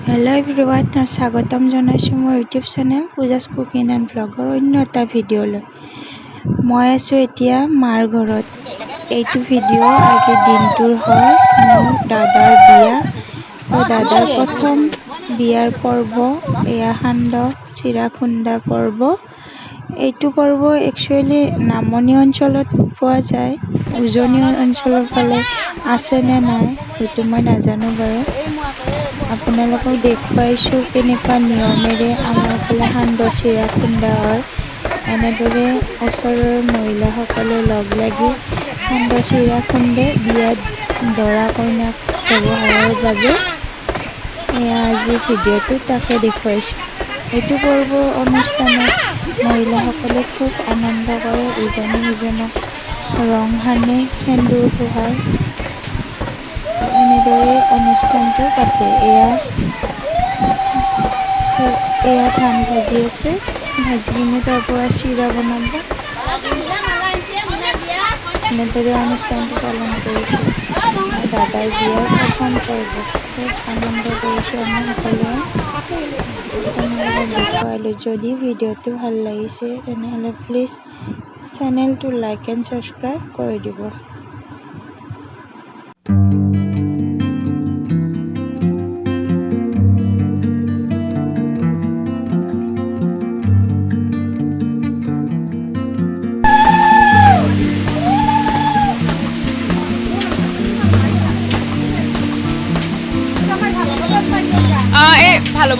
Hello' everyone, স্বাগতম জনাইছোঁ মোৰ ইউটিউব চেনেল পূজাছ কুকিং এণ্ড ব্লগৰ অন্য এটা ভিডিঅ'লৈ। মই আছোঁ এতিয়া মাৰ ঘৰত। এইটো ভিডিঅ' আজিৰ দিনটোৰ হয় মোৰ দাদাৰ বিয়া। দাদাৰ প্ৰথম বিয়াৰ পৰ্ব, এয়া সান্দহ চিৰা খুন্দা পৰ্ব। এইটো পৰ্ব একচুৱেলি নামনি অঞ্চলত পোৱা যায়, উজনি অঞ্চলৰ ফালে আছেনে নাই হয়তো মই নাজানো বাৰু। আপোনালোকক দেখুৱাইছোঁ কেনেকুৱা নিয়মেৰে আমাৰ ফালে সান্দহ চিৰা খুন্দা হয়। এনেদৰে ওচৰৰ মহিলাসকলে লগ লাগি সান্দহ চিৰা খুন্দে বিয়াত দৰা কইনাক ব্যৱহাৰৰ বাবে। এয়া আজি ভিডিঅ'টো তাকে দেখুৱাইছোঁ। এইটো পৰ্ব অনুষ্ঠানত মহিলাসকলে খুব আনন্দ কৰে, ইজনে সিজনক ৰং সানে, সেন্দুৰ খোৱায়। এনেদৰে অনুষ্ঠানটো পাতে। এয়া ধান ভাজি আছে, ভাজি কিনে তাৰ পৰা চিৰা বনাব। এনেদৰে অনুষ্ঠানটো পালন কৰিছে। দাদাৰ বিয়াৰ প্ৰথম পৰ্ব খুব আনন্দ কৰিছোঁ আমি সকলোৱে। আপোনালোকক দেখুৱালোঁ। যদি ভিডিঅ'টো ভাল লাগিছে তেনেহ'লে প্লিজ চেনেলটো লাইক এণ্ড ছাবস্ক্ৰাইব কৰি দিব। ভালো